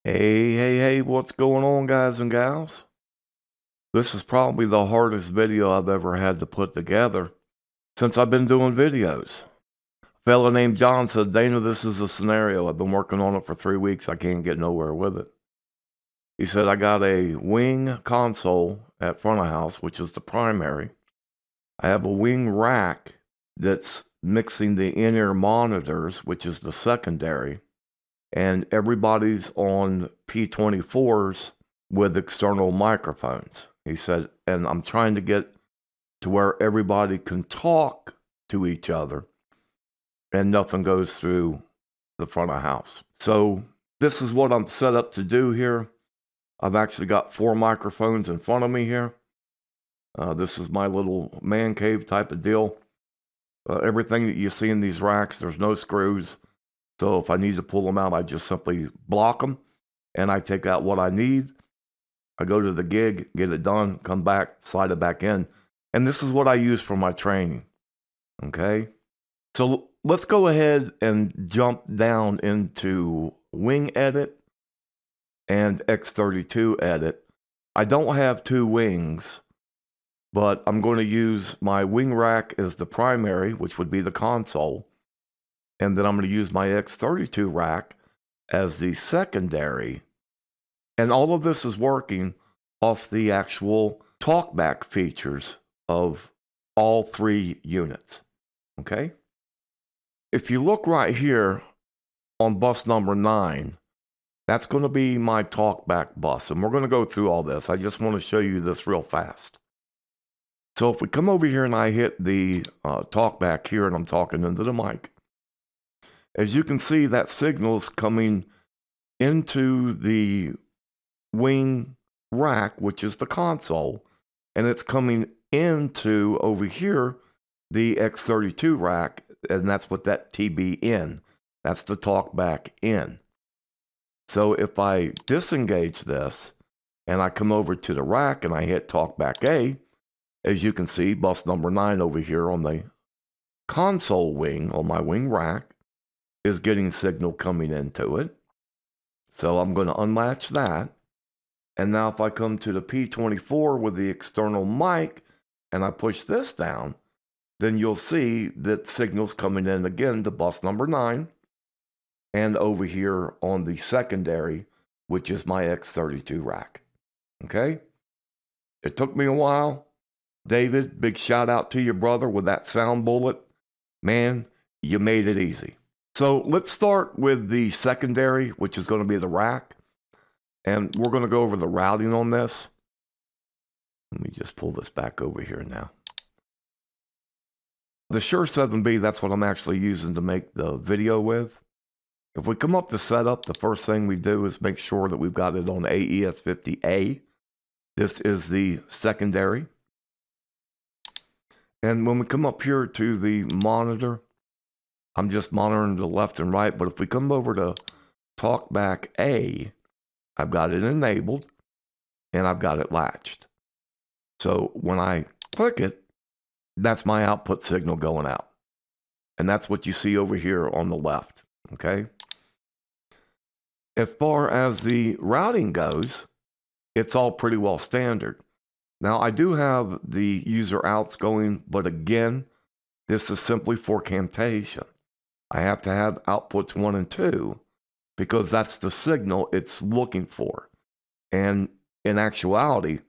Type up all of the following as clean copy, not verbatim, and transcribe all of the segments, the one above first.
Hey, what's going on, guys and gals? This is probably the hardest video I've ever had to put together since I've been doing videos. A fella named John said, Dana, this is a scenario. I've been working on it for 3 weeks. I can't get nowhere with it. He said, I got a wing console at front of house, which is the primary. I have a wing rack that's mixing the in-ear monitors, which is the secondary. And everybody's on P24s with external microphones. He said, and I'm trying to get to where everybody can talk to each other and nothing goes through the front of house. So this is what I'm set up to do here. I've actually got 4 microphones in front of me here. This is my little man cave type of deal. Everything that you see in these racks, there's no screws. So if I need to pull them out, I just simply block them and I take out what I need. I go to the gig, get it done, come back, slide it back in. And this is what I use for my training. Okay. So let's go ahead and jump down into Wing Edit and X32 Edit. I don't have 2 wings, but I'm going to use my wing rack as the primary, which would be the console. And then I'm going to use my X32 rack as the secondary. And all of this is working off the actual Talkback features of all 3 units. Okay? If you look right here on bus number 9, that's going to be my Talkback bus. And we're going to go through all this. I just want to show you this real fast. So if we come over here and I hit the Talkback here and I'm talking into the mic, as you can see, that signal's coming into the wing rack, which is the console, and it's coming into over here the X32 rack, and that's what that TB in. That's the Talkback in. So if I disengage this and I come over to the rack and I hit Talkback A, as you can see, bus number 9 over here on the console wing, on my wing rack, is getting signal coming into it. So I'm going to unlatch that. And now if I come to the P24 with the external mic and I push this down, then you'll see that signal's coming in again to bus number 9 and over here on the secondary, which is my X32 rack. Okay? It took me a while. David, big shout out to your brother with that sound bullet. Man, you made it easy. So let's start with the secondary, which is going to be the rack. And we're going to go over the routing on this. Let me just pull this back over here now. The Shure 7B, that's what I'm actually using to make the video with. If we come up to setup, the first thing we do is make sure that we've got it on AES50A. This is the secondary. And when we come up here to the monitor, I'm just monitoring the left and right, but if we come over to Talkback A, I've got it enabled and I've got it latched. So when I click it, that's my output signal going out. And that's what you see over here on the left, okay? As far as the routing goes, it's all pretty well standard. Now I do have the user outs going, but again, this is simply for Camtasia. I have to have outputs 1 and 2 because that's the signal it's looking for. And in actuality,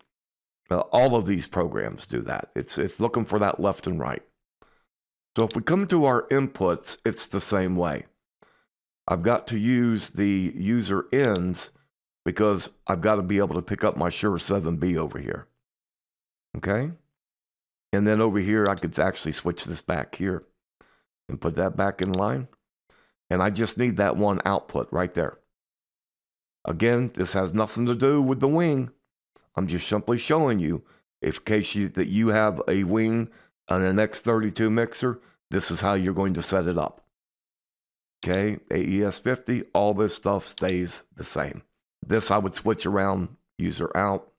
all of these programs do that. It's looking for that left and right. So if we come to our inputs, it's the same way. I've got to use the user ends because I've got to be able to pick up my Shure 7B over here. Okay? And then over here, I could actually switch this back here and put that back in line. And I just need that one output right there. Again, this has nothing to do with the wing. I'm just simply showing you, in case that you have a wing and an X32 mixer, this is how you're going to set it up. Okay, AES50, all this stuff stays the same. This I would switch around, user out.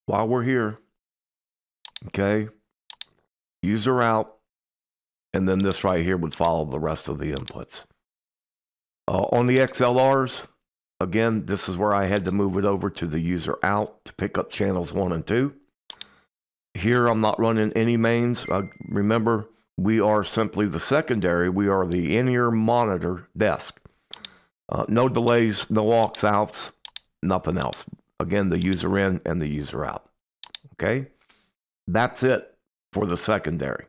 While we're here, okay, user out, and then this right here would follow the rest of the inputs. On the XLRs, again, this is where I had to move it over to the user out to pick up channels 1 and 2. Here, I'm not running any mains. Remember, we are simply the secondary. We are the in-ear monitor desk. No delays, no aux outs, nothing else. Again, the user in and the user out. Okay? That's it for the secondary.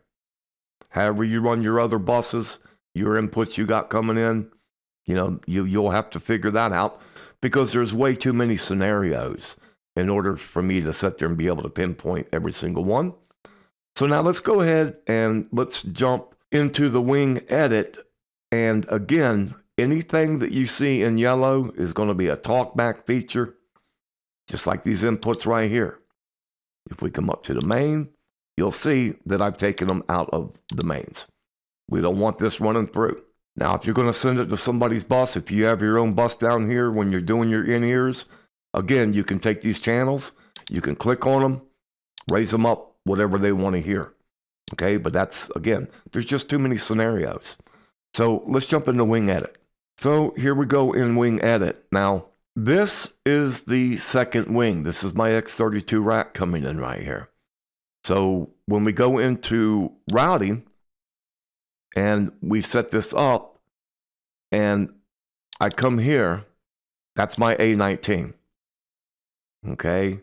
However you run your other buses, your inputs you got coming in, you know, you'll have to figure that out because there's way too many scenarios in order for me to sit there and be able to pinpoint every single one. So now let's go ahead and let's jump into the wing edit. And again, anything that you see in yellow is going to be a talkback feature, just like these inputs right here. If we come up to the main, you'll see that I've taken them out of the mains. We don't want this running through. Now, if you're going to send it to somebody's bus, if you have your own bus down here when you're doing your in-ears, again, you can take these channels, you can click on them, raise them up, whatever they want to hear. Okay, but that's, again, there's just too many scenarios. So let's jump into wing edit. So here we go in wing edit. Now, this is the second wing. This is my X32 rack coming in right here. So when we go into routing and we set this up and I come here, that's my A19. Okay.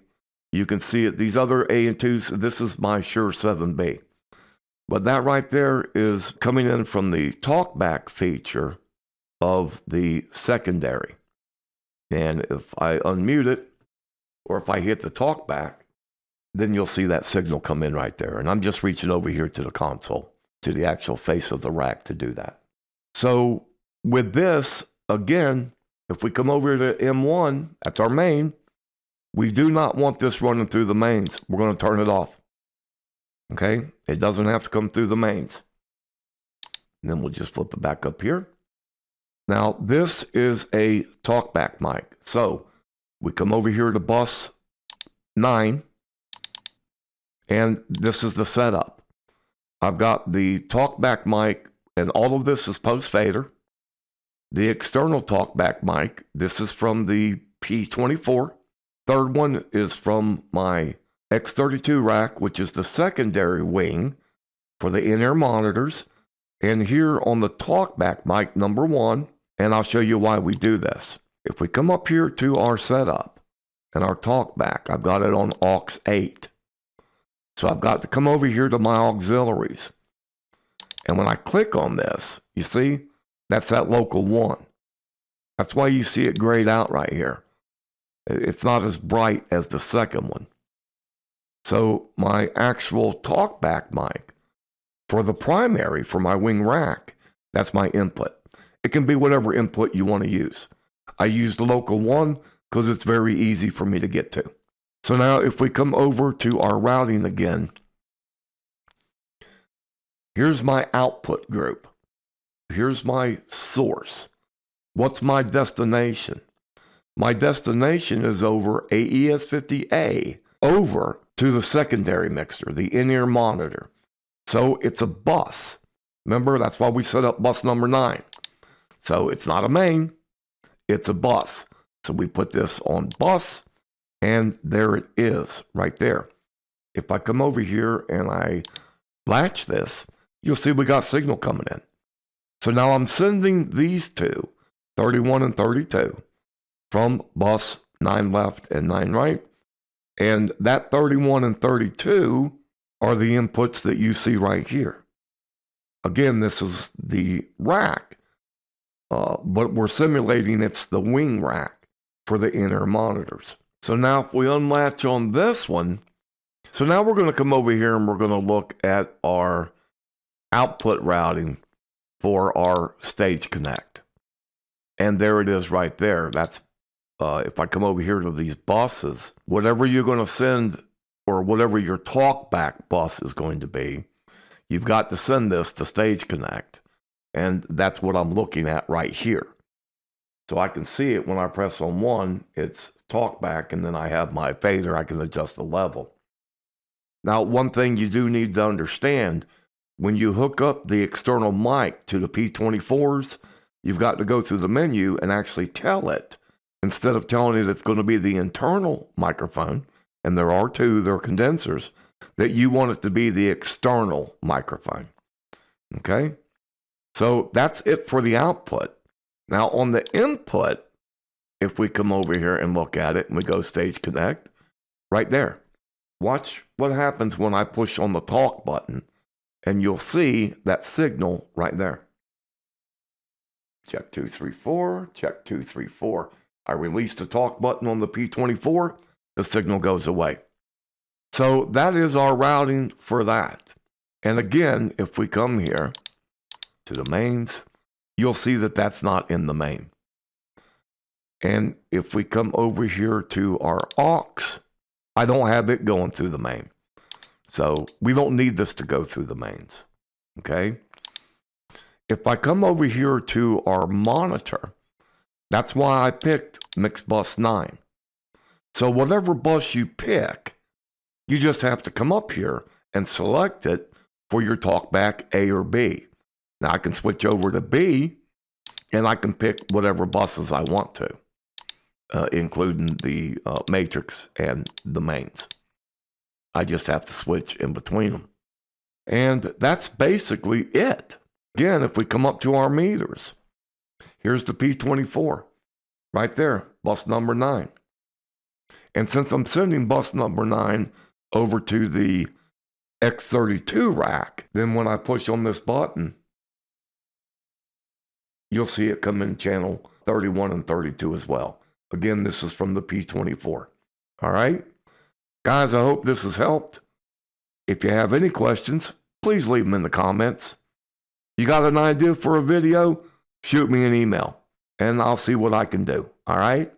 You can see it. These other A and 2s, this is my Shure 7B. But that right there is coming in from the talkback feature of the secondary. And if I unmute it, or if I hit the talkback, then you'll see that signal come in right there. And I'm just reaching over here to the console, to the actual face of the rack to do that. So with this, again, if we come over to M1, that's our main, we do not want this running through the mains. We're going to turn it off. Okay? It doesn't have to come through the mains. And then we'll just flip it back up here. Now, this is a talkback mic. So we come over here to bus 9. And this is the setup. I've got the talkback mic, and all of this is post-fader. The external talkback mic, this is from the P24. Third one is from my X32 rack, which is the secondary wing for the in-ear monitors. And here on the talkback mic number 1, and I'll show you why we do this. If we come up here to our setup and our talkback, I've got it on aux 8. So I've got to come over here to my auxiliaries. And when I click on this, you see, that's that local 1. That's why you see it grayed out right here. It's not as bright as the second one. So my actual talkback mic for the primary, for my wing rack, that's my input. It can be whatever input you want to use. I use the local 1 because it's very easy for me to get to. So now if we come over to our routing again, here's my output group. Here's my source. What's my destination? My destination is over AES50A over to the secondary mixer, the in-ear monitor. So it's a bus. Remember, that's why we set up bus number 9. So it's not a main, it's a bus. So we put this on bus. And there it is, right there. If I come over here and I latch this, you'll see we got signal coming in. So now I'm sending these two, 31 and 32, from bus 9 left and 9 right. And that 31 and 32 are the inputs that you see right here. Again, this is the rack, but we're simulating it's the wing rack for the in-ear monitors. So now if we unlatch on this one, so now we're going to come over here and we're going to look at our output routing for our stage connect. And there it is right there. That's, if I come over here to these buses, whatever you're going to send or whatever your talkback bus is going to be, you've got to send this to stage connect. And that's what I'm looking at right here. So I can see it when I press on 1, it's talkback, and then I have my fader, I can adjust the level. Now, one thing you do need to understand, when you hook up the external mic to the P24s, you've got to go through the menu and actually tell it instead of telling it it's going to be the internal microphone, and there are two, they're condensers, that you want it to be the external microphone. Okay? So that's it for the output. Now on the input, if we come over here and look at it and we go stage connect, right there. Watch what happens when I push on the talk button, and you'll see that signal right there. Check 2, 3, 4, check 2, 3, 4. I release the talk button on the P24, the signal goes away. So that is our routing for that. And again, if we come here to the mains, you'll see that that's not in the main. And if we come over here to our aux, I don't have it going through the main. So we don't need this to go through the mains. Okay? If I come over here to our monitor, that's why I picked mix bus 9. So whatever bus you pick, you just have to come up here and select it for your talkback A or B. Now I can switch over to B, and I can pick whatever buses I want to, including the matrix and the mains. I just have to switch in between them. And that's basically it. Again, if we come up to our meters, here's the P24, right there, bus number 9. And since I'm sending bus number 9 over to the X32 rack, then when I push on this button, you'll see it come in channel 31 and 32 as well. Again, this is from the P24. All right? Guys, I hope this has helped. If you have any questions, please leave them in the comments. You got an idea for a video? Shoot me an email, and I'll see what I can do. All right?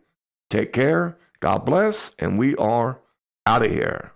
Take care. God bless, and we are out of here.